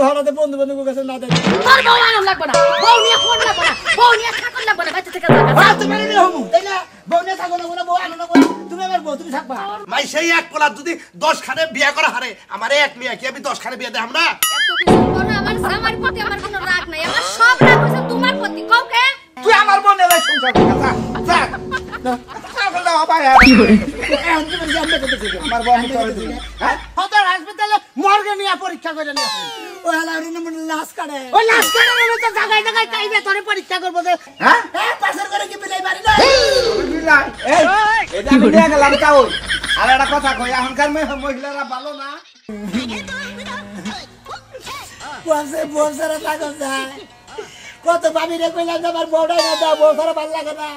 হঠাৎ বন্ধু বান্ধবের কাছে না দেয় তোর বউ আনন্দ লাগবে না, বউ নিয়ে ফোন লাগবে না, বউ নিয়ে থাকুন লাগবে না, বাইতে থেকে তুমি হমু তাই না? বউ নিয়ে থাকো না, বউ আনন্দ করো, তুমি আমার বউ, তুমি থাকবা। মাই সেই এক পোলা যদি 10 খানে বিয়া করা হারে, আমারে এক মেয়ে কি আমি 10 খানে বিয়া দেব না? এত কিছু করো, আমার জামার প্রতি আমার কোনো রাগ নাই, আমার সব রাগ হইছে তোমার প্রতি। কাউকে তুই আমার বোনের সংসার কর, যা যা হাসপাতালে মর্গে নিয়ে পরীক্ষা করে নিয়ে লাশ কাটে, ওই লাশ কাটে জায়গায় জায়গায় চাইবে তোরে পরীক্ষা করবো যে পাশের করে কি বিলাই পারি না। আর একটা কথা কই, এখনকার মহিলারা ভালো না। কত ভাবি রে কইলাম আমার বউটাই না দাও, বউ ছাড়া ভালো লাগে না।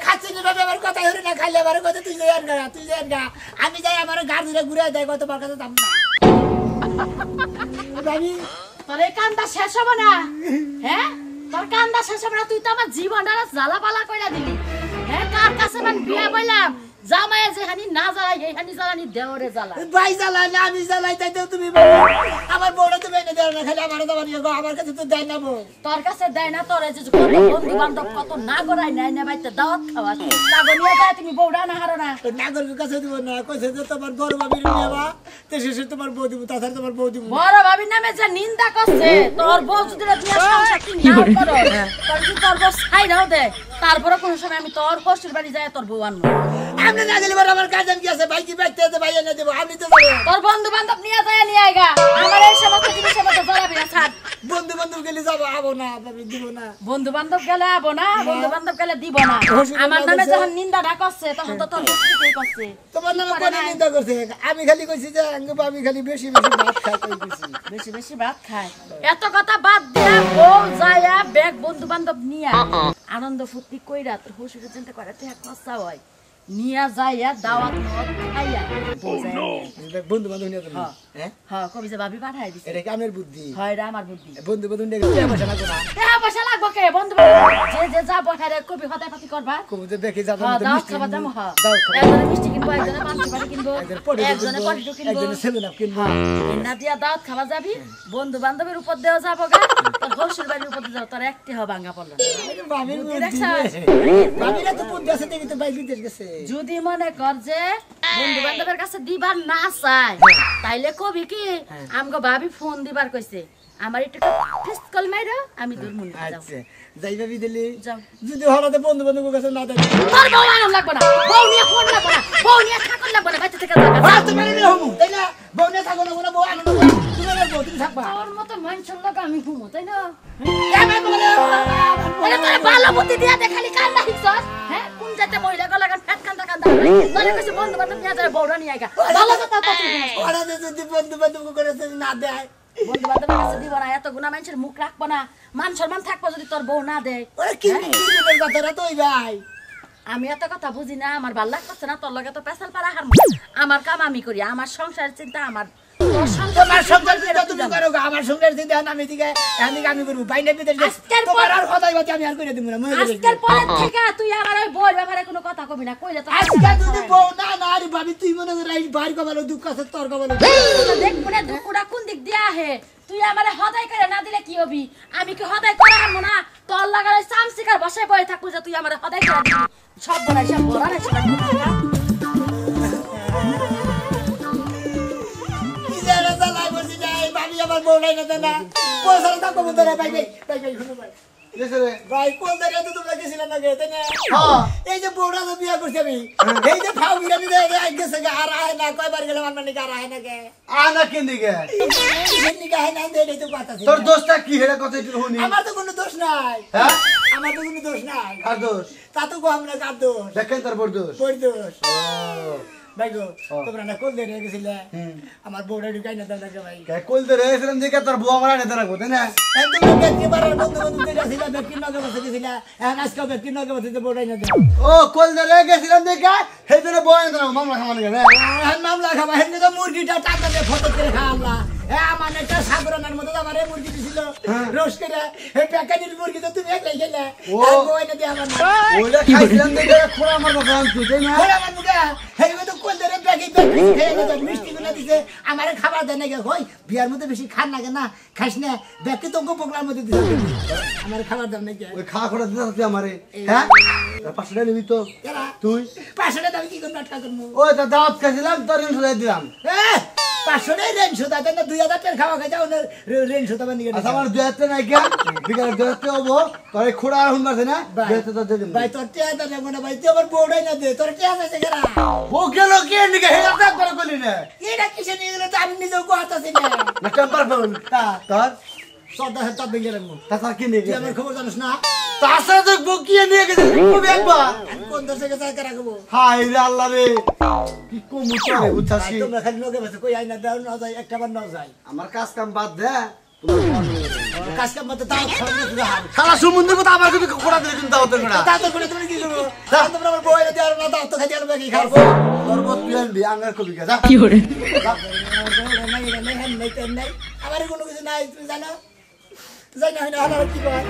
খাচ্ছি না আমার কথা হরি না, খাইলে আমার কথা তুই যাই গা, তুই যাই গা, আমি যাই আমার গাড়ি ধরে ঘুরে দেয়, কত বার কাছে দাম না ভাবি। তোর এই কান্দা শেষ হবে না, হ্যাঁ তোর কান্দা শেষ হবে না। তুই তো আমার জীবনটা জ্বালা পালা কইরা দিলি। হ্যাঁ কার কাছে মান বিয়া বললাম, জামাইয়ে যেখানি না জ্বালাই এইখানি জ্বালানি দেওরে জ্বালা। ভাই জ্বালাই না আমি জ্বালাই, তাই তো তুমি আমার বউটা তুমি এনে দেও না, খালি আমার আমার কাছে তো দেয় না বউ। তোর কাছে দেয় না, তোর যে কত বন্ধু বান্ধব কত না গড়াই নাই না বাইতে দাওয়াত খাওয়া লাগনিয়া যায়, তুমি বউডা না হারো না। নাগরিকের কাছে দিব না, কইছে যে তোমার বড় ভাবির নেবা, তো শেষে তোমার বউ দিব, তাছাড়া তোমার বউ দিব। বড় ভাবির নামে যে নিন্দা করছে, তোর বউ যদি বিয়া সংসার কি নাও করো, তোর যদি তোর বউ ছাইরাও দে, তারপরে কোন সময় আমি তোর শ্বশুর বাড়ি যায় তোর বউ আনবো। আমি না গেলে আমার কাজেন কি আছে, ভাই কি বাইতে আছে, ভাই এনে দেব, আমি তো যাব। তোর বন্ধু বান্ধব নিয়ে যায় নিয়ে আইগা, আমার এই সমস্ত জিনিসের মধ্যে জড়াবি না, ছাড়। বন্ধু বান্ধব গেলে যাব, আবো না, ভাবি দিব না। বন্ধু বান্ধব গেলে আবো না, বন্ধু বান্ধব গেলে দিব না। আমার নামে যখন নিন্দাটা করছে তখন তো তোর ঠিকই করছে। তোমার নামে কোন নিন্দা করছে? আমি খালি কইছি যে আমি খালি বেশি বেশি ভাত খাই, কইছি বেশি বেশি ভাত খায়। এত কথা বাদ দিয়া বউ যায়া ব্যাগ বন্ধু বান্ধব নিয়া আনন্দ ফুর্তি কইরা তোর শ্বশুরের চিন্তা করে তুই এক খরচা হয় নিয়া যাইয়া দাওয়াত মত খাইয়া বন্ধু বান্ধব নিয়ে যাবো। হ্যাঁ হ্যাঁ কবি যে ভাবি পাঠাই দিছে, এটা কি আমার বুদ্ধি? হয় এটা আমার বুদ্ধি। বন্ধু বান্ধব নিয়ে গেলে পয়সা লাগবে না, পয়সা লাগবে কে? বন্ধু বান্ধব যে যে যা বখারে কবি হতায় পাতি করবা, কবি তো দেখে যাবো, দাওয়াত খাবার দাম। হ্যাঁ একজনে মিষ্টি কিনবো, একজনে পাঁচশো বাড়ি কিনবো, একজনে পটেটো কিনবো, একজনে সেলুন আপ কিনবো। না দিয়া দাওয়াত খাওয়া যাবি, বন্ধু বান্ধবের উপর দেওয়া যাবো গা, তোর শ্বশুর বাড়ির উপর যাও, তোর একটি হবে ভাঙা পড়লো না। ভাবির বুদ্ধি, ভাবিরা তো বুদ্ধি আছে, দেখি তো ভাই বিদেশ গেছে। যদি মনে কর যে বন্ধু বান্ধবের কাছে দিবার না চায়, তাইলে কবি কি আমগো ভাবি ফোন দিবার কইছে, আমার একটু ফিস্ট কল মাইরো, আমি দূর মনে যাও। আচ্ছা যাই ভাবি দিলি, যাও। যদি হঠাৎ বন্ধু বান্ধবের কাছে না দেয় তোর বউ আনন্দ লাগবে না, বউ নিয়ে ফোন লাগবে না, বউ নিয়ে থাকুন লাগবে না, বাইতে থেকে তুমি হমু তাই না? বউ নিয়ে থাকো না, বউ আনন্দ করো, তুমি আমার বউ, তুমি থাকবা। তোর মতো মানুষের লোক আমি ঘুমো, তাই না? এমন বলে তোর ভালো বুদ্ধি দিয়া দেখালি কান্না হিকছস, হ্যাঁ কোন জাতে মহিলা গলা গান ফ্যাট কান্দা কান্দা তোরে কইছে বন্ধু বান্ধব নিয়ে যায় বউরা নিয়ে আইগা, ভালো কথা তো তুই ওরা যদি বন্ধু বান্ধব করে না দেয়, বন্ধু বান্ধবের কাছে দিব না, এত গুণা মানুষের মুখ রাখবো না, মান সম্মান থাকবো যদি তোর বউ না দেয়। ওরা কি কথাটা তো ওই ভাই, আমি এত কথা বুঝি না, আমার ভাল লাগতেছে না, তোর লগে তো পেছাল পাড়া হার, আমার কাম আমি করি, আমার সংসার চিন্তা আমার, তোর তোমার সংসার চিন্তা তুমি করো, আমার সংসার চিন্তা আমি দিকে আমি করবো, বাইরে বিদেশ তোমার আর কথাই বাতি আমি আর করে দিব না। আজকের পর থেকে তুই আমার ওই বউর ব্যাপারে কোনো কথা কবি না, কইলে তো আজকে যদি বউ না না আরে ভাবি তুই মনে করে এই বাইর কমালো দুঃখ আছে, তোর কমালো দেখ মনে দুকুড়া কোন দিক দিয়া হে, তুই আমারে হদাই করে না দিলে কি হবি? আমি কি হদাই করে আনবো না? তোর লাগালে চামচিকার বসায় বয়ে থাকবো যে তুই আমারে হদাই করে দিবি, সব বড়াই সব বড়া না সেটা ভাবি আমার বউ নাই না না পয়সা থাকবো ধরে ভাই ভাই ভাই ভাই শুনো ভাই ভাই কোন জায়গায় তো তোমরা গেছিলেন না গেতে না? এই যে বউরা তো বিয়া করছি আমি, এই যে ফাউ বিরানি গেছে আর আয় না, কয়বার গেলাম আমার নাকি আর আয় না গে আনা কেন দিকে গায়ে না দেই তো কথা তোর দোষটা কি হেরে কথা একটু শুনি। আমার তো কোনো দোষ নাই, হ্যাঁ আমার তো কোনো দোষ নাই। কার দোষ? তা তো গো আমরা কার দোষ? দেখেন তার বড় দোষ। বড় দোষ ভাই গো, তোমরা না কোল দিয়ে গেছিলে আমার বউটা ঢুকাই না দাদা ভাই। কে কইল দে রে এসরাম দিকে তোর বউ আমার নেতা রাখবো তাই না? তোমরা ব্যক্তি বাড়ার বন্ধু বন্ধু গেছিলা, ব্যক্তির নগে বসে গেছিলা, এখন আজকে ব্যক্তির নগে বসে বউটাই না দাও। ও কইল দে রে গেছিলাম দিকে হেদিনে বউ নেতা রাখবো, মামলা খামানে গেলে মামলা খাবা, হেদিনে তো মুরগিটা টাকা দিয়ে ফটো করে খাওয়ালা। আমার একটা সাগরানার মতো আমার এই মুরগি দিছিল রোজ করে, এই প্যাকেটের মুরগি তো তুমি একলাই খেলে, বউ এনে দিয়ে আমার ওইটা খাইছিলাম দিকে খোড়া আমার কথা আনছি তাই না? আমার মুখে হেদিনে তো কোন ধরে ব্যাগি ব্যাগি খেয়ে গেছে মিষ্টি গুলো দিছে আমারে খাবার দেয় না কই বিয়ার মধ্যে বেশি খান লাগে না খাস না ব্যাগি তোকে পোকলার মধ্যে দিছে আমারে খাবার দাও নাকি ওই খাওয়া খোড়া দিতে তুই আমারে হ্যাঁ 500 টাকা নিবি তো তুই 500 টাকা আমি কি করে নাটক করব ওই তো দাওয়াত খাইছিলাম তোর ঋণ শোধ দিলাম 500 টাকা রেন শোধা দেন 2000 টাকা খাওয়া খাই যাও রেন শোধা বানিয়ে আচ্ছা আমার 2000 টাকা নাই কেন বিকাল 2000 টাকা হবো তোর খোড়া হুন মারছে না 2000 টাকা দে দিন ভাই তোর টিয়া দেন মনে ভাই তুই আমার বউড়াই না দে তোর টিয়া আছে কেরা ও গেল কে নিকে হেলা কাজ করে কইলি না এটা কিসে নিয়ে গেল তো আমি নিজেও কোয়াতাছি না না টেম্পার পাবন তোর সদা হেতা বেগে রাখবো তাছাড়া কি নিয়ে তুই গেছে আমার খবর জানিস না তাছাড়া তো বকিয়ে নিয়ে গেছে কবি একবার কোন দেশে গেছে কারা রাখবো হাই রে আল্লাহ রে কি কমুচ রে বুঝছাসি তোমরা খালি লোকে বসে কই আইনা দাও না যায় একটা বার না যায় আমার কাজ কাম বাদ দে তোমার কাজ কাম মত দাও খাওয়া শুরু হার সারা সমুদ্র কথা আমার কিন্তু কোড়া দিলে কিন্তু দাও তো কোড়া দাও তো করে তুমি কি করো দাও তোমরা আমার বউয়ের দিয়ে আর না দাও তো খাই আর বাকি খাবো তোর বত তুই আনবি আঙ্গার কবি যা নাই আমার কোনো কিছু নাই তুমি জানো যাই না হয় না আমার কি কয়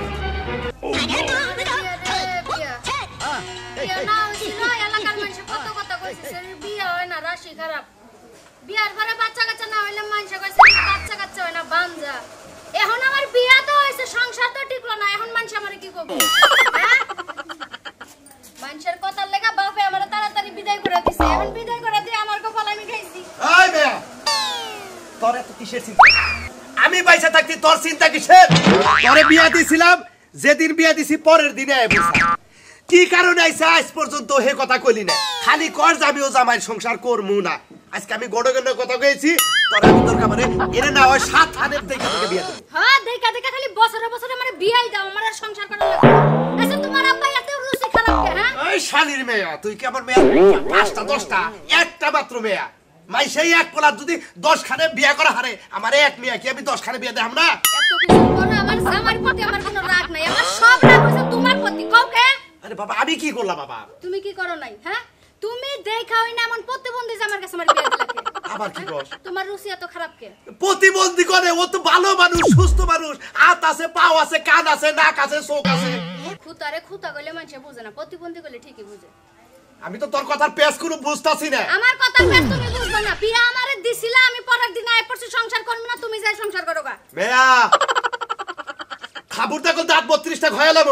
বিয়ার পরে বাচ্চা কাচ্চা না হইলে মানুষ কইছে বাচ্চা কাচ্চা হয় না বাঞ্জা এখন আমার বিয়া তো হইছে সংসার তো টিকলো না এখন মানুষ আমারে কি করবে হ্যাঁ মানুষের কথার লেগা বাপে আমারে তাড়াতাড়ি বিদায় করে দিছে এখন বিদায় করে দিয়ে আমার কপাল আমি খাইছি এই মেয়া তোর এত কিসের চিন্তা আমি পয়সা থাকতে তোর চিন্তা কিসের তোরে বিয়া দিছিলাম যেদিন বিয়া দিছি পরের দিনে আয় বসা কি কারণে আইছে আজ পর্যন্ত হে কথা কইলি না খালি কর যাবিও জামাই সংসার করমু না আজকে আমি গড়গড় কথা কইছি তোর আমি তোর কামরে এনে না হয় 7 হাজার দেখে তোকে বিয়া দেব হ্যাঁ দেখা দেখা খালি বছরে বছরে আমারে বিয়াই দাও আমার আর সংসার করা লাগবে আচ্ছা তোমার আব্বা এত রুচি খারাপ কে হ্যাঁ এই শালির মেয়া তুই কি আমার মেয়া 5টা 10টা একটা মাত্র মেয়া মাই সেই এক পোলা যদি 10 খানে বিয়া করা হারে আমার এক মেয়া কি আমি 10 খানে বিয়া দেব না এত কিছু করো আমার জামার প্রতি আমার কোনো রাগ নাই আমার সব রাগ হইছে তোমার প্রতি কও কে আরে বাবা আমি কি করলাম বাবা তুমি কি করো নাই হ্যাঁ তুমি দেখা হই না এমন প্রতিবন্ধী জামার কাছে আমার বিয়া দিলাকে আবার কি কস তোমার রুচি এত খারাপ কে প্রতিবন্ধী করে ও তো ভালো মানুষ সুস্থ মানুষ হাত আছে পাও আছে কান আছে নাক আছে চোখ আছে খুতারে খুতা কইলে মানুষে বুঝে না প্রতিবন্ধী কইলে ঠিকই বুঝে আমি তো তোর কথার পেছ কোনো বুঝতাছি না আমার কথা বেশ তুমি বুঝবা না বিয়া আমারে দিছিলা আমি পরের দিন আই পড়ছি সংসার করব না তুমি যাই সংসার করো গা মেয়া খাবুরটা কল দাঁত 32টা খয়ালাম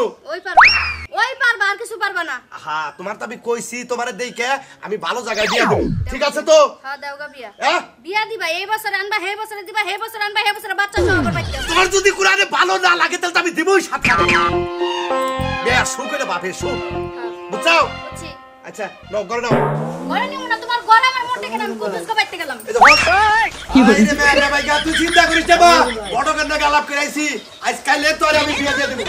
ওই পারবা আর কিছু পারবা না হ্যাঁ তোমার তো আমি কইছি তোমারে দেইকে আমি ভালো জায়গায় বিয়া দেব ঠিক আছে তো হ্যাঁ দাওগা বিয়া হ্যাঁ বিয়া দিবা এই বছর আনবা হে বছরে দিবা হে বছর আনবা হে বছরে বাচ্চা সহ আবার বাইতে তোমার যদি কোরআনে ভালো না লাগে তাহলে তো আমি দেবই 7 খানে মেয়া শোক করে বাপে শোক বুঝছো বুঝছি আচ্ছা নাও করে নাও ঘরে নিও না তোমার ঘরে আমার মোটে কেন আমি কুতুস কো বাইতে গেলাম এই দেখো কি বলি রে মেয়া ভাই গা তুই চিন্তা করিস না বা বড় কেন গালাপ করাইছি আজ কাইলে তোরে আমি বিয়া দিয়ে দেব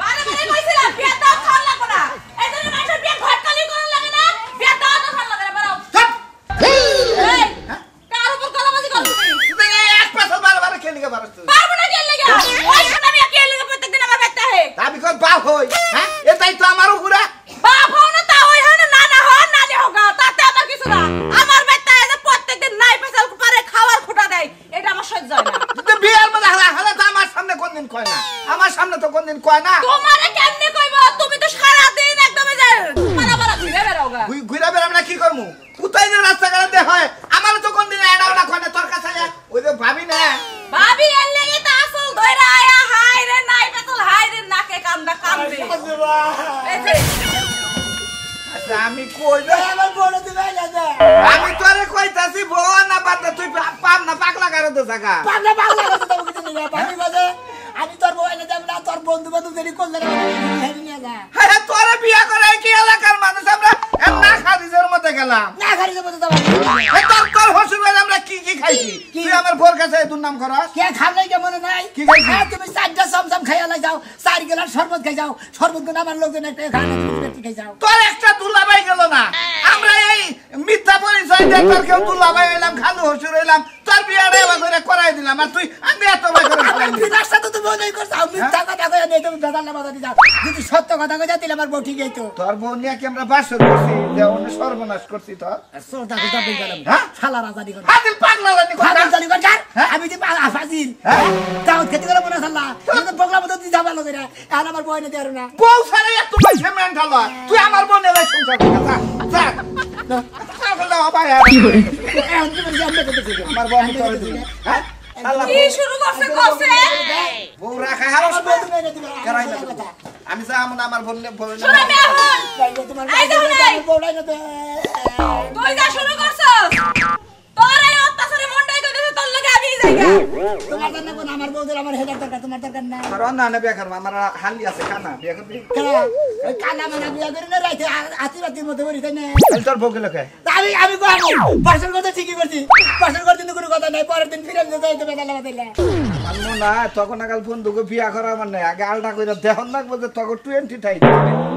বারে বারে কইছিলাম বিয়া দাও খাল লাগো না এজন্য মানুষের বিয়া ঘটকালি করা লাগে না বিয়া দাও তো খাল লাগে না বাড়াও চুপ এই কার উপর কলাবাজি করছিস তুই এক পাশে বারবার খেলি গে বারস তুই পারবো না জেল লাগা ওই শোনা বিয়া কে লাগে প্রত্যেকদিন আমার বাইতে হে আমি কোন বাপ হই হ্যাঁ এটাই তো আমার উপরে বাপ হও না তা ওই হয় না না হও না দে হোগা তাতে আমার কিছু না আমার বাইতে এসে প্রত্যেকদিন নাই পেছাল পারে খাওয়ার খোটা দেয় এটা আমার সহ্য হয় না তুই বিয়ার মধ্যে হালা তো আমার সামনে কোনদিন কয় না আমার সামনে তো কোনদিন কয় না তোমারে কেমনে কইব তুমি তো সারা দিন একদম যে পালা ঘুরে বেড়াওগা ঘুরে বের আমরা কি করমু কোথায় যে রাস্তা গাড়াতে হয় আমার তো কোনদিন এড়াও না কয় না তোর কাছে ওই যে ভাবি না ভাবি এর লাগি তো আসল ধইরা আয়া হাই রে নাই পেছাল হাই রে নাকে কান্দা কান্দে এই যে আচ্ছা আমি কই না আমার বড় দিবে না আমি তোরে কইতাছি বউ না বাদ তুই পাম না পাগলা করে তো জায়গা পাগলা পাগলা কথা তো কিছু নিবে পাগলি বাজে আমি তোর বউ এনে যাব না তোর বন্ধু বান্ধব দেরি করলে হেরি নিয়ে যা হ্যাঁ তোরে বিয়া করে কি এলাকার মানুষ আমরা না খারিজের মধ্যে গেলাম না খালি যাব তো তোর হসুবের আমরা কি কি খাইছি তুই আমার বোর কাছে দুর্নাম করস কে খাবে কে মনে নাই কি খাইছি? হ্যাঁ, তুমি চারটা সমসম খাইয়া লাই যাও 4 গ্লাস শরবত খাই যাও শরবত গুণ আমার লোকজন একটা খায় না তুমি বেশি খাই যাও তোর একটা দুলাভাই গেল না আমরা এই মিথ্যা পরিচয় দিয়ে তোর কেউ দুলাভাই হইলাম খালু হসুর হইলাম তোর বিয়াটা এবার করে করাই দিলাম আর তুই আমি এত ভাই করে আমার ফেলাই দিলাম। বিনাশটা তো তুমি মনেই করছো মিথ্যা কথা কইয়া নেই তুমি বেদাল না বাজাতে যাও যদি সত্য কথা কইয়া দিলে আমার বউ ঠিক হইতো তোর বোন নিয়ে কি আমরা বাসর করছি যে অন্য সর্বনাশ করছি তোর সোটা কথা বই গেলাম হ্যাঁ? শালা রাজানি করে হাতিল পাগলা লাগনি কথা ফাজিল জানি কর আমি যে ফাজিল হ্যাঁ? দাউদ খেতে গেলে মনে সাল্লাহ তুমি তো বগলা মতো তুই যাবা লোকের এখন আমার বই নিতে পারো না বউ ছাড়া এত পয়সা মেন্টাল হয় তুই আমার বোনের লাই সংসার কর যা এখন তুমি জানবে করতেছি আমার বোন করে দিবি হ্যাঁ আল্লাহ কি শুরু করছে করছে বউ রাখা হারাস আমার বউ তুমি এনে দিবা করাই না আমি যাম না আমার বোনের বউ শুনো আমি এখন তোমার এই দেখো নাই বউটাই না তো তুই যা শুরু করছস তোর এই অত্যাচারে মনটাই কইতেছে তোর লগে আমি যাইগা তোমার জন্য কোন আমার বউদের আমার হেডার দরকার তোমার দরকার না আর অন্য না বিয়া করব আমার হালি আছে খানা বিয়া করবি ওই কানা মানা বিয়া করে না রাইতে আতি মধ্যে করি তাই না তোর বউকে লোকে আমি পার্সেল করতে ঠিকই করছি পার্সেল করতে কিন্তু কোনো কথা নাই পরের দিন ফিরে যেতে হইতে বেদা লাগাইলা আনমো না তখন আগাল ফোন দুগো বিয়া করা মানে আগে আলটা কইরা দেখন না বলতে তখন 20 টাই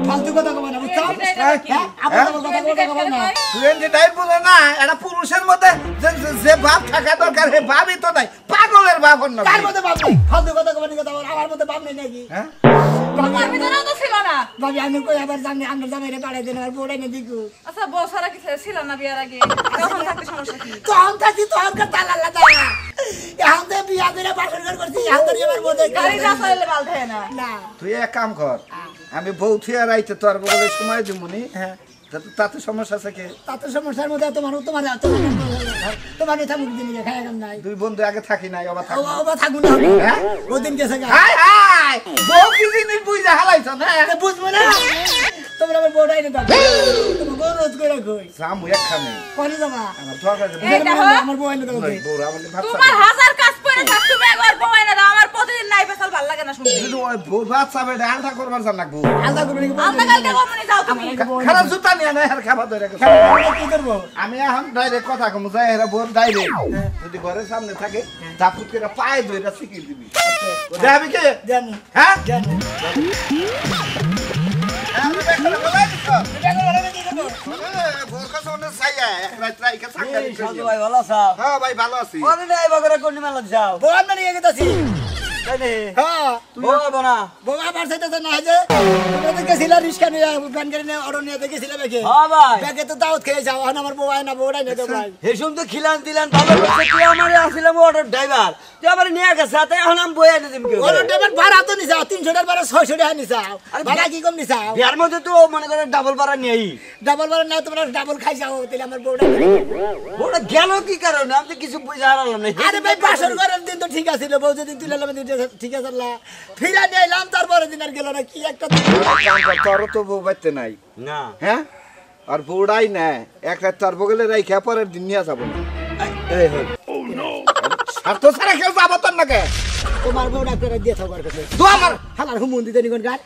ফালতু কথা কবে না বুঝছো কথা কবে না 20 টাই বলে না এটা পুরুষের মধ্যে যে বাপ থাকা দরকার হে ভাবই তো নাই পাগলের বাপ অন্য কার মধ্যে বাপ নেই ফালতু কথা কবে না কথা আমার মধ্যে বাপ নেই নাকি হ্যাঁ তোমার ভিতরে তো ছিল না ভাবি আমি কই আবার জানি আমরা জামাইরে পাড়াই দেন আর বউড়াই না দিকু আচ্ছা বউ সারা কি ছিল না বিয়ার আগে তখন থাকতে সমস্যা কি তখন থাকি তখন কা তালা লাগা এখন তো বিয়া করে বাসর ঘর করছি এখন তো আমার মধ্যে গাড়ি যা চলে বাল থাকে না না তুই এক কাম কর আমি বউ থুয়া রাইতে তোর বলে সময় দিমুনি হ্যাঁ তাতে সমস্যা আছে কি তাতে সমস্যার মধ্যে তোমার থাকুক দিন খাই গাম নাই দুই বন্ধু আগে থাকি নাই আবার থাকি ওবা থাকুন না হ্যাঁ ওদিন গেছে গা হাই হাই বউ কি জিনিস বুঝা হালাইছ না বুঝবো না তোমরা আমার বউড়াই না দাও তুমি বউ রোজ করে কই জামু একখানে কোনি যাবা আমার দরকার এই দেখো আমার বউ এনে দাও বউরা বলে ভাত তোমার হাজার কাজ পড়ে থাক তুমি একবার বউ এনে দাও আমার প্রতিদিন নাই পেছাল ভাল লাগে না শুনতে শুধু ওই বউ ভাত চাবে ডালটা করবার জান লাগবো আলাদা করে কি আলতা কালকে কমনি যাও তুমি খারাপ জুতা নিয়ে না আর খাবার ধরে গেছে কি করবো আমি এখন ডাইরেক্ট কথা কম যাই এরা বোর ডাইরেক্ট যদি ঘরের সামনে থাকে দাপুত করে পায়ে ধরে শিখি দিবি দেখাবি কে জানি হ্যাঁ জানি আমি বেখানে বলাই দিছো ভোর কাছে অনেক ছাইয়া এক রাত রাইকে থাকা সাধু ভাই ভালো আছো? হ্যাঁ ভাই ভালো আছি অনেক নাই বাগরে কোন মেলা যাও বউ আমি নিয়ে গেতাছি তাই নে হ্যাঁ বউ বনা বউ আমার সাথে তো না যে তোমরা তো গেছিলা রিস্কা নিয়ে ব্যান গাড়ি নিয়ে অর্ডার নিয়ে গেছিলা বেকে হ্যাঁ ভাই ব্যাগে তো দাওয়াত খেয়ে যাও এখন আমার বউ আয় না বউড়াই না তো ভাই হেসুম তো খিলান দিলেন ভালো করছে তুই আমারে আসিলাম অর্ডার ড্রাইভার তুই আমারে নিয়ে গেছে তাই এখন আমি বই এনে দিম কি অর্ডার ডেবিট ভাড়া তো নিছাও 300 টাকার ভাড়া 600 টাকা নিছাও ভাড়া কি কম নিছাও বিয়ার মধ্যে তো মনে করে ডাবল ভাড়া নিয়েই ডাবল ভাড়া না তোমরা ডাবল খাই যাও তাহলে আমার বউড়া ওটা গেল কি কারণে আমি তো কিছু বুঝে হারালাম না আরে ভাই বাসর করার দিন তো ঠিক আছিল বউ যেদিন তুলে এলাম দিন ঠিক আছে আল্লাহ ফিরা নিয়ে এলাম তারপরে দিন আর গেল না কি একটা তোর তো বউ বাইতে নাই না হ্যাঁ আর বউড়াই না এক রাত তার বগলে রাইখা পরের দিন নিয়ে যাবো না এই হল স্বার্থ ছাড়া কেউ যাবো তোর নাকি তোমার বউড়া করে দিয়ে থাকার কাছে তো আমার হালার হুমুন দিতে নিগন গান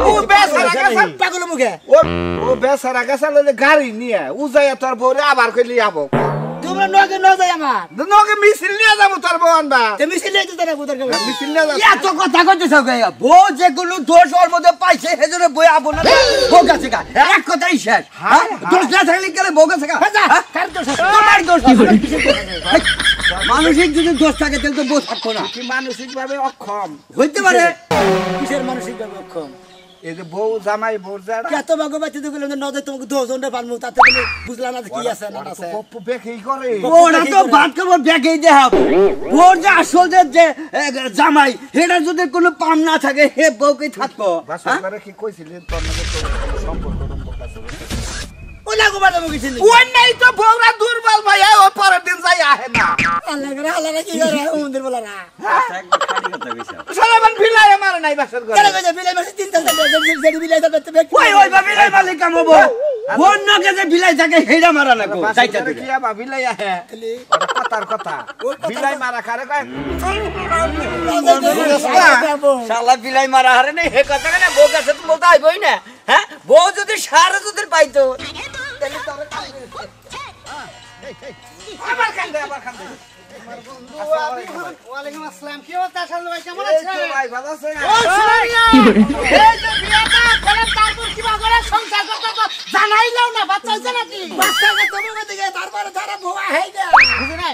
ও বেসারা গেছে পাগল মুখে ও বেসারা গেছে গাড়ি নিয়ে উজাইয়া তোর বউরে আবার কইলি আবো তোমরা নগে ন যাই আমার নকে মিছিল নিয়ে যাবো তোর বউ আনবা তুমি সিলে দিতে না বুদার কাছে মিছিল নিয়ে যাবো এত কথা কইতেছ গায়া বউ যে কোনো দোষ ওর মধ্যে পাইছে সেজন্য বই আবো না বউ কাছে গা এক কথাই শেষ হ্যাঁ দোষ না থাকলে গেলে বউ কাছে গা কার দোষ তোমার দোষ মানসিক যদি দোষ থাকে তাহলে তো বউ থাকতো না কি মানসিক ভাবে অক্ষম হইতে পারে কিসের মানসিক অক্ষম এই যে বউ জামাই বউ যারা কত ভাগ বাচ্চা তো গেলাম নদে তোমাকে 10 জনটা পারমু তাতে তুমি বুঝলা না কি আছে না আছে পপ্পু বেখেই করে ওরা তো ভাত খাবার ব্যাগেই দেখাবো ওর যে আসল যে জামাই এটা যদি কোনো পাম না থাকে হে বউকে থাকতো বাসন করে কি কইছিলেন তোর নাকি সম্পর্ক আছে ওলা গো বাড়া মুখি ছিল ওই নাই তো বউরা দুর্বল ভাই ও পরের দিন যাই আহে না আল্লাহ কি করে মন্দির বলা না সারাবান ভিলাই আমার নাই বাসর করে কেন কইছে বিলাই মাসে 3 টা জেডি বিলাই দাও তো ওই ওই বিলাই মালিক কামবো ওর নাকে যে বিলাই থাকে হেডা মারা লাগবো যাইতা বাসর কি আবা ভিলাই আহে কথার কথা ভিলাই মারা খারে কয় শালা বিলাই মারা হারে নাই হে কথা না বউ কাছে তো বলতে আইবই না হ্যাঁ বউ যদি সারা যদি পাইতো তাহলে তো আবার কান্দে আমার বন্ধু ওয়ালাইকুম আসসালাম কি অবস্থা শালু ভাই কেমন এই আছেন তো ভাই ভালো আছে ও সোনিয়া এই যে বিয়াটা করে তারপর কিবা করে সংসার করতে তো জানাইলাও না বাচ্চা হইছে নাকি বাচ্চাকে তোমাকে দিকে তারপরে তারা ভুয়া হই না বুঝছ না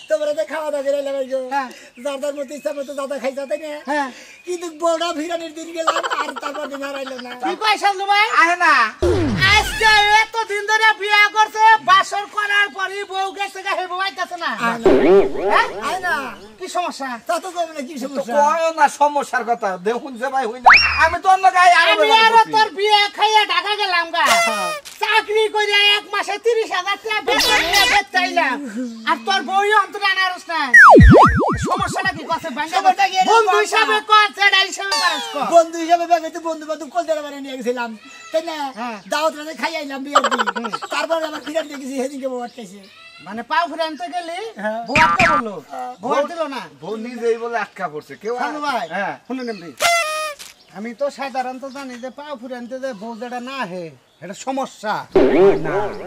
তোমরা তো খাওয়া দাওয়া করে লাগাই গো যার মতো ইচ্ছা মতো দাদা খাইছা তাই না হ্যাঁ কিন্তু বড় ভিরানির দিন গেলাম আর তারপর দিন আর আইলো না কি কই শালু ভাই আহে না আজকে এত দিন ধরে বিয়া করছে বাসর করার পরই বউ গেছে গা হে বউ আইতাছে না হ্যাঁ আই না কি সমস্যা তা তো কবে না কি সমস্যা কয় না সমস্যার কথা দেখুন যে ভাই হই না আমি তো অন্য গায়ে আমি আর তোর বিয়ে খাইয়া ঢাকা গেলাম গা চাকরি কইরা 1 মাসে 30,000 টাকা বেতন নিয়ে বেচাইলাম আর তোর বই অন্তরে আনারস না সমস্যাটা কি কত সমস্যা কি? বন্ধু হিসাবে কর সেটা হিসাবে পারস কর বন্ধু হিসাবে ব্যাগে বন্ধু বান্ধব কলকাতা বাড়ি নিয়ে গেছিলাম তাই না দাওয়াত রাতে খাই আইলাম বিয়ের দিন তারপর আবার ফিরে দেখেছি সেদিনকে বউ আটকাইছে মানে পাও ফিরে আনতে গেলি হ্যাঁ। বউ আটকা বললো বউ দিল না বউ নিজেই বলে আটকা পড়ছে কেউ সালু ভাই হ্যাঁ শুনুন এমনি আমি তো সাধারণত জানি যে পাও ফিরে আনতে যে বউ যেটা না হে এটা সমস্যা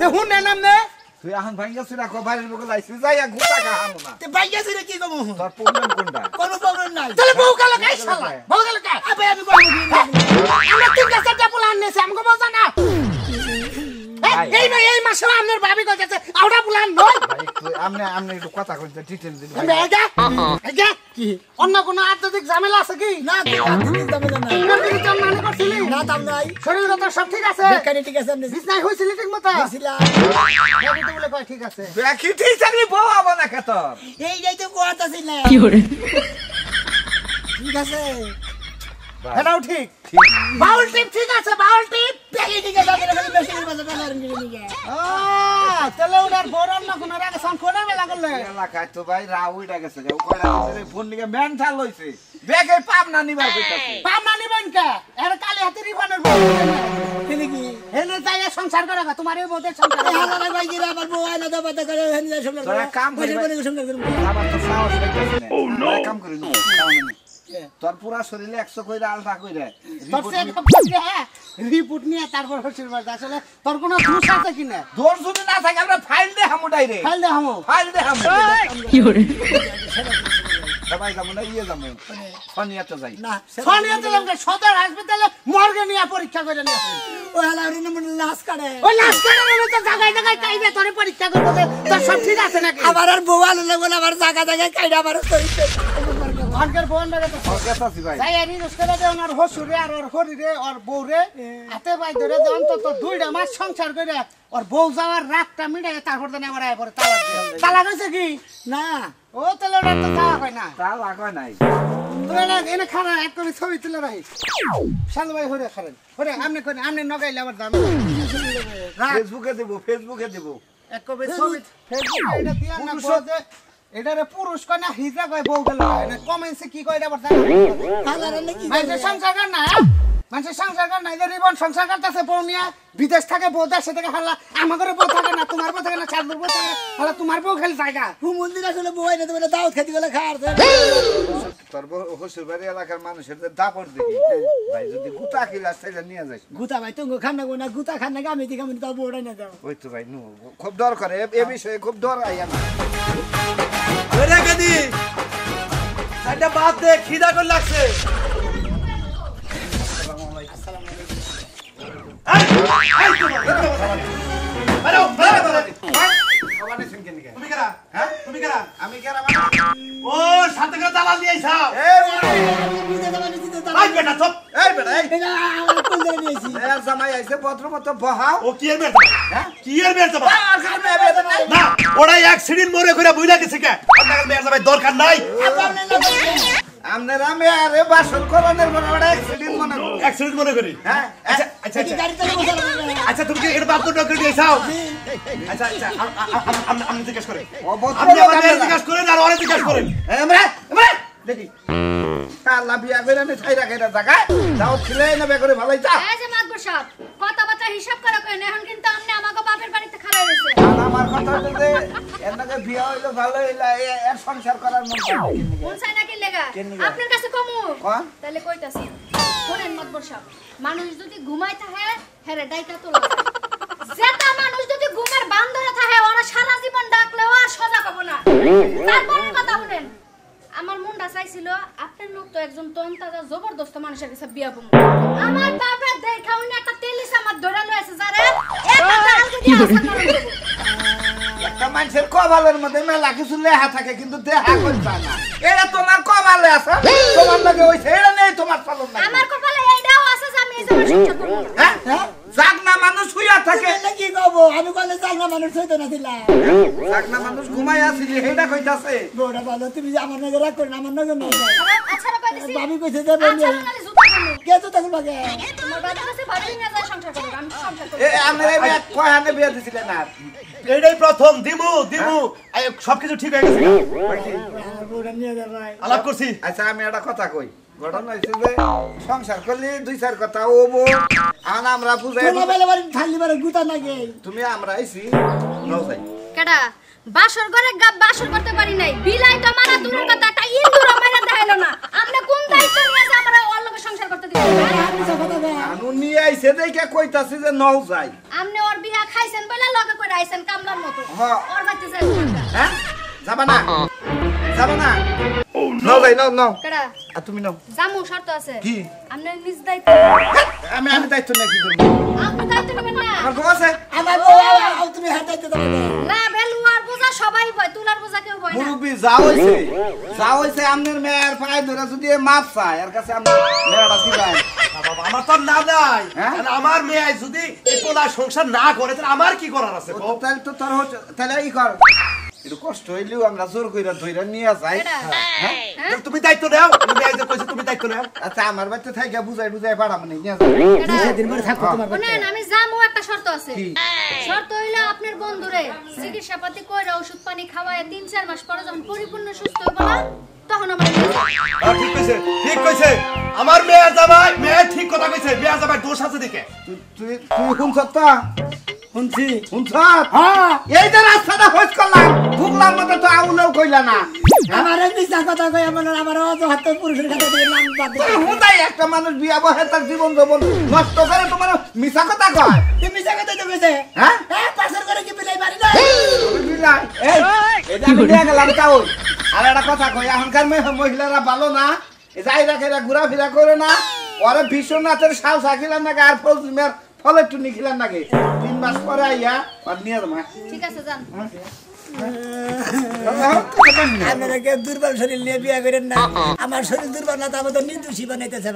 দেখুন না নামনে তুই এখন ভাঙ্গা সিরা কো বাইরের বকে লাইছিস যাই গুতা খা হামু না তে বাইকে ছিল কি কমু তোর প্রবলেম কোনটা কোনো প্রবলেম নাই তাহলে বউ কালো গাই শালা বউ কালো গাই আবে আমি কইব আমরা তিনটা চারটা পোলা আননেছি আমাকে বলছ না এই মাসে আপনার ভাবি কইতেছে আউটা পোলা নয় আমনে একটু কথা কইতে ডিটেইল দিন কি অন্য কোনো আধ্যাত্মিক ঝামেলা আছে কি না তুই আত্মীয় দামে না ইংরেজি তো মানে করছিলি না দাম নাই শরীর তো সব ঠিক আছে বেকারি ঠিক আছে আপনি বিছনায় হইছিলি ঠিক মতো ছিলাম ভাবি তো বলে কয় ঠিক আছে দেখি ঠিক চাকরি বউ আবো না কে তোর এইটাই তো কথা ছিল ঠিক আছে এটাও ঠিক বাউল টিপ ঠিক আছে বাউল টিপ বেকারি ঠিক আছে আপনি খালি বেশি করে বাজার আর নিয়ে নিয়ে তাহলে ওটার বড় অন্য কোনো রাগে সন করে বেলা করলে এলাকায় তো ভাই রাউইটা গেছে ও কয়টা ফোন নিয়ে মেন্টাল হইছে বেগে পাপ না নিবার কইতাছে পাম না নিবেন কে এর কালি হাতে রিবানের বউ তিনি কি হেলে যাই সংসার করে তোমার এই বউদের সংসার এই হালারা ভাই কি আমার বউ আইনা দাও বাতা করে হেন যা শুনলাম তোরা কাম করি বসে বসে শুনলাম আবার তো সাহস পাইতাছিস না আমরা কাম করি না তোর পুরা শরীরে 100 কইরা আলটা কইরা তোর সে রিপোর্ট নিয়ে তারপর হচ্ছিল আসলে তোর কোনো দোষ আছে কিনা দোষ যদি না থাকে আমরা ফাইল দে হামু ডাইরে ফাইল দে হামো ফাইল দে হামু সবাই যাবো না ইয়ে যাবো শনিয়াতে যাই না সোনিয়া দিলাম সদর হাসপাতালে মর্গে নিয়ে পরীক্ষা করে নিয়ে আসেন ও হালারে নমন লাশ কাটে ওই লাশ কাটার তো জায়গায় জায়গায় কাইবে তোরে পরীক্ষা করবো যে তোর সব ঠিক আছে নাকি আবার আর বউ আলো লাগবে আবার জায়গা জায়গায় কাইডা আবার তরিতে ভাগ্যের বোন লাগে তো গেছাছি ভাই যাই আর ইউজ করে দে ওনার হসুরে আর ওর হরিরে ওর বউরে হাতে পাই ধরে যে অন্তত 2টা মাস সংসার করে ওর বউ যাওয়ার রাতটা মিটাই তারপর তো নেবার আয় পরে তালাক হয়েছে কি না ও তাহলে ওটা তো তালাক হয় না তা লাগা নাই তোরা এনে খানা এক করে ছবি তুলে রাখি শালু ভাই হরে খারেন হরে আমনে করে আমনে নগাইলে আবার দাম ফেসবুকে দেব এক কবে ছবি ফেসবুকে এটা দিয়া না যে এটারে পুরুষ কয় না হিজা কয় বউ গেল না কমেন্টসে কি কয় এটা আবার জানা হালারে নাকি মানুষের সংসার কর না মানুষের সংসার কর না যে রিবন সংসার করতেছে বউ নিয়া বিদেশ থাকে বউ দেশে থেকে হালা আমার ঘরে বউ থাকে না তোমার বউ থাকে না চাঁদুর বউ থাকে হালা তোমার বউ খেলে জায়গা মন্দির আসলে বউ আইনা দেবে দাওয়াত খেতে গেলে খাওয়ার তোর হসুরবাড়ি এলাকার মানুষের দাপট দেখি ভাই যদি গুতা কিলা সেটা নিয়ে যাই গুতা ভাই তুমি খান না গো না গুতা খান না আমি দিকে আমি তাও বউটা না দাও ওই তো ভাই নু খুব ডর করে এ বিষয়ে খুব ডর আই আমার ওরে গদি সাইডটা বাদ দে খিদা করে লাগছে তুমি কেরা হ্যাঁ তুমি কেরা আমি কেরা ও সাথে করে দালাল নিয়ে আইছাও দিতে আই বেটা চুপ এই বেটা এই এটা আমার কোন ধরে নিয়েছি এর জামাই আইছে পত্র মতো বহাও ও কি এর বেটা হ্যাঁ কি এর বেটা আর কার মেয়ে বেটা নাই না ওরা এক সিডিন মরে কইরা বুইলা গেছে কে আপনার মেয়ের যাবে দরকার নাই আমনের আমি আরে বাসন করনের বড় বড় অ্যাক্সিডেন্ট মনে করি অ্যাক্সিডেন্ট মনে করি হ্যাঁ আচ্ছা আচ্ছা কি গাড়ি চালিয়ে বসে আচ্ছা তুমি কি এটা বাপ ডক্টর দিয়ে আইছাও আচ্ছা আচ্ছা আমি জিজ্ঞেস করেন অবশ্য আপনি আমাদের জিজ্ঞেস করেন আর ওরা জিজ্ঞেস করেন আমরা দেখি আল্লাহ বিয়া করে আমি ছাইরা খাইরা জায়গা যাও ছিলে না বে করে ভালোই তা এই যে মাতবর সাহেব কথাবার্তা হিসাব করে কইন এখন কিন্তু আপনি আমাকে বাপের বাড়িতে খাড়া রইছে আমার কথা হলো যে এর বিয়া হইলো ভালো হইলা এর সংসার করার মন কোন চাই নাকি লেগা আপনার কাছে কমু তাহলে কইতাছি শুনেন মাতবর সাহেব মানুষ যদি ঘুমাই থাকে হেরে ডাইকা তোলা যেটা মানুষ যদি ঘুমের বান ধরে থাকে ওরা সারা জীবন ডাকলেও আর সজা পাবো না তারপর কথা শুনেন আমার মনটা চাইছিল আপনার লোক তো একজন তন্তাজা জবরদস্ত মানুষের কাছে বিয়া বমু আমার বাবা দেখাও না একটা তেলিস আমার ধরে লইছে যারে একটা দাঁড়াল যদি আশা করে দেব একটা মানুষের কপালের মধ্যে মেলা কিছু লেখা থাকে কিন্তু দেখা করতে না এটা তোমার কপালে আছে তোমার লাগে হইছে এটা নেই তোমার চলন না আমার কপালে এইটাও আছে যে আমি এই জামার সংসার করব হ্যাঁ জাগনা মানুষ শুইয়া থাকে তুমি কি কব আমি কোন জাগনা মানুষ হইতো না দিলা জাগনা মানুষ ঘুমাই আছিল হেডা কইতাছে বড় ভালো তুমি যে আমার নজর রাখ করে আমার নজর নাই আচ্ছা রে কইতেছি ভাবি কইছে যে বলি আচ্ছা নালে জুতা করলো কে তো তখন লাগে তোমার বাবা কাছে ভাবি না যায় সংসার করব আমি সংসার করব এ আমরে বিয়া কয়হানে বিয়া দিছিলেন আর এইটাই প্রথম দিমু সবকিছু ঠিক হয়ে গেছে বড় নিয়ে যা ভাই আলাপ করছি আচ্ছা আমি একটা কথা কই ঘটনা হইছে যে সংসার করলে দুই চার কথা ও বো আন আমরা বুঝাই তোলা বেলে বাড়ি ঠাল্লি বাড়ি গুতা নাগে তুমি আমরা আইছি নও যাই কেডা বাসর ঘরে বাসর করতে পারি নাই বিলাই তো মারা দূরের কথা একটা ইন্দুর মারা দেখাইলো না আপনি কোন দায়িত্ব নিয়েছে আমরা ওর লগে সংসার করতে দিবেন আনু নিয়ে আইছে দেখে কইতাছি যে নও যাই আপনি ওর বিয়া খাইছেন বলে লগে কইরা আইছেন কামলার মতো হ্যাঁ। ওর বাড়িতে যাইবেন হ্যাঁ যাবা না যাবা না নও যাই নও কেডা আর তুমি নও জামু শর্ত আছে কি? আপনি নিজ দায়িত্ব আমি দায়িত্ব নেই কি করব আপনি দায়িত্ব নেবেন না আমার বউ আছে আমার তুমি হাতাইতে দাও না বেলুয়ার বোঝা সবাই ভয় তুলার বোঝা কেউ ভয় না মুরব্বি যা হইছে আমনের মেয়ের পায়ে ধরে যদি মাপ চায় এর কাছে আমরা মেয়েটা দিবাই বাবা আমার তো না নাই হ্যাঁ? আর আমার মেয়ে যদি এই পোলা সংসার না করে তাহলে আমার কি করার আছে কও? তাহলে তো তোর হচ্ছে তাহলে ই কর একটু কষ্ট হইলেও আমরা জোর কইরা ধইরা নিয়ে যাই কেডা তাহলে তুমি দায়িত্ব নাও তুমি এই যে কইছো তুমি দায়িত্ব নাও আচ্ছা আমার বাচ্চা থাইকা বুঝাই পাড়া মানে নিয়ে যাই কেডা দিন পরে থাকো তোমার শুনেন আমি যামু একটা শর্ত আছে কি? শর্ত হইলো আপনার বন্ধুরে চিকিৎসা পাতি কইরা ওষুধ পানি খাওয়ায় 3-4 মাস পরে যখন পরিপূর্ণ সুস্থ হইব না তখন আমার ঠিক কইছে আমার মেয়ে জামাই মেয়ে ঠিক কথা কইছে মেয়ে জামাই দোষ আছে দিকে তুই শুনছ তো শুনছি শুনছ হ্যাঁ এই যে রাস্তাটা হইছ করলাম ঢুকলাম মতো তো আউলেও কইলা না আমার মিছা কথা কই আমার অজহাত পুরুষের কথা দিয়ে নাম বাদ তুই হুদাই একটা মানুষ বিয়া বহে তার জীবন যৌবন নষ্ট করে তোমার মিছা কথা কয় তুমি মিছা কথা তো কইছে হ্যাঁ হ্যাঁ পাশের করে কি বিলাই বাড়ি না বিলাই এই এটা আমি নিয়ে গেলাম তাও আর একটা কথা কই এখনকার মহিলারা ভালো না যাই রাখে ঘোরাফেরা করে না ওরা বিশ্বনাথের সাল সাকিলাম নাকি আর ফজলিমের ফলের টুনি খিলাম নাকি 3 মাস পরে আইয়া আর নিয়ে যাবো ঠিক আছে যান আপনারা কেউ দুর্বল শরীর নিয়ে বিয়া করেন না আমার শরীর দুর্বল না তো আমাদের নির্দোষী বানাইতেছে